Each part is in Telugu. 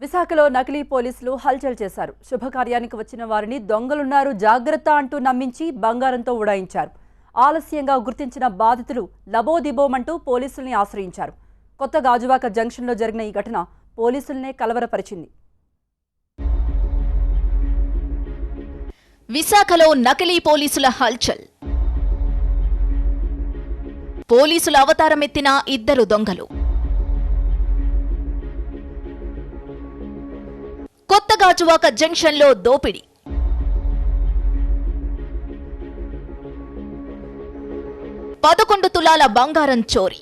విశాఖలో నకిలీ పోలీసులు హల్చల్ చేశారు. శుభకార్యానికి వచ్చిన వారిని దొంగలున్నారు జాగ్రత్త అంటూ నమ్మించి బంగారంతో ఉడాయించారు. ఆలస్యంగా గుర్తించిన బాధితులు లబోదిబోమంటూ పోలీసుల్ని ఆశ్రయించారు. కొత్త గాజువాక జంక్షన్లో జరిగిన ఈ ఘటన పోలీసుల్నే కలవరపరిచింది. విశాఖలో నకిలీ పోలీసుల హల్చల్. పోలీసుల అవతారమెత్తిన ఇద్దరు దొంగలు. కొత్త గాజువాక జంక్షన్లో దోపిడీ. పదకొండు తులాల బంగారం చోరీ.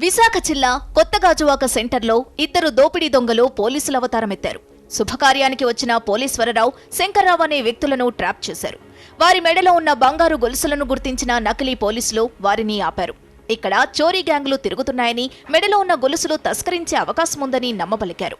విశాఖ జిల్లా కొత్త గాజువాక సెంటర్లో ఇద్దరు దోపిడీ దొంగలు పోలీసుల అవతారమెత్తారు. శుభకార్యానికి వచ్చిన పోలీశ్వరరావు, శంకర్రావు అనే వ్యక్తులను ట్రాప్ చేశారు. వారి మెడలో ఉన్న బంగారు గొలుసులను గుర్తించిన నకిలీ పోలీసులు వారిని ఆపారు. ఇక్కడ చోరీ గ్యాంగులు తిరుగుతున్నాయని, మెడలో ఉన్న గొలుసులు తస్కరించే అవకాశముందని నమ్మబలికారు.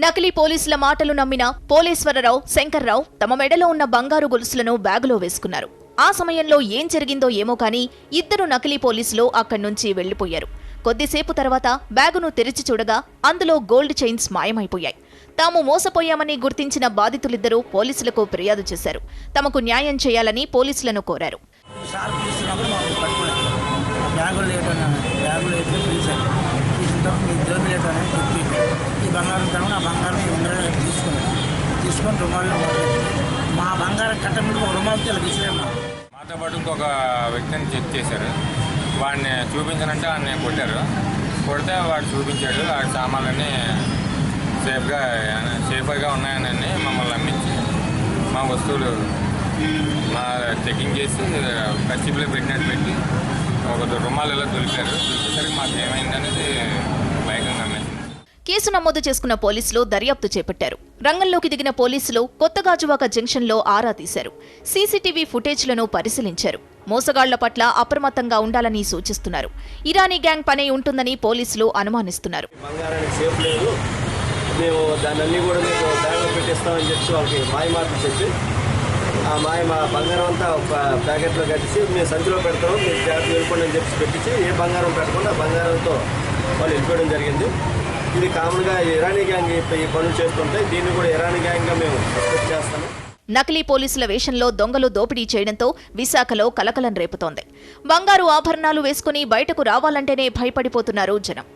నకిలీ పోలీసుల మాటలు నమ్మిన పోలీశ్వరరావు, శంకర్రావు తమ మెడలో ఉన్న బంగారు గొలుసులను బ్యాగులో వేసుకున్నారు. ఆ సమయంలో ఏం జరిగిందో ఏమో కానీ ఇద్దరు నకిలీ పోలీసులు అక్కడి నుంచి వెళ్లిపోయారు. కొద్దిసేపు తర్వాత బ్యాగును తెరిచి చూడగా అందులో గోల్డ్ చైన్స్ మాయమైపోయాయి. తాము మోసపోయామని గుర్తించిన బాధితులిద్దరూ పోలీసులకు ఫిర్యాదు చేశారు. తమకు న్యాయం చేయాలని పోలీసులను కోరారు. మాతో పాటు ఇంకొక వ్యక్తిని చెక్ చేశారు. వాడిని చూపించానంటే వాడిని కొట్టారు. కొడితే వాడు చూపించాడు. వాడి సామాన్లన్నీ సేఫ్గా ఉన్నాయని మమ్మల్ని నమ్మించి మా వస్తువులు మా చెకింగ్ చేసి కచ్చిపులో పెట్టినట్టు పెట్టి ఒక రుమాలు ఎలా దొరికారు. దొరికేసరికి మాకు ఏమైందనేది భయంగా నమ్మేసింది. కేసు నమోదు చేసుకున్న పోలీసులు దర్యాప్తు చేపట్టారు. రంగంలోకి దిగిన పోలీసులు కొత్త గాజువాక జంక్షన్లో ఆరా తీశారు. సీసీటీవీ ఫుటేజ్లను పరిశీలించారు. మోసగాళ్ల పట్ల అప్రమత్తంగా ఉండాలని సూచిస్తున్నారు. ఇరానీ గ్యాంగ్ పనే ఉంటుందని పోలీసులు అనుమానిస్తున్నారు. మేము దాన్ని కూడా మీకు బ్యాగ్లో పెట్టేస్తామని చెప్పి వాళ్ళకి మాయమాటలు చెప్పి ఆ మా బంగారం అంతా ఒక ప్యాకెట్లో కట్టేసి మేము సంచిలో పెడతాము, మీరు జాగ్రత్త వెళ్ళిపోండి అని చెప్పి పెట్టించి ఏ బంగారం పెట్టకుండా ఆ బంగారంతో వాళ్ళు వెళ్ళిపోవడం జరిగింది. ఇది కామన్గా ఇరానీ గ్యాంగ్ ఈ పనులు చేస్తుంటే దీన్ని కూడా ఇరానీ గ్యాంగ్గా మేము సస్పెక్ట్ చేస్తాము. నకిలీ పోలీసుల వేషంలో దొంగలు దోపిడీ చేయడంతో విశాఖలో కలకలం రేపుతోంది. బంగారు ఆభరణాలు వేసుకుని బయటకు రావాలంటేనే భయపడిపోతున్నారు జనం.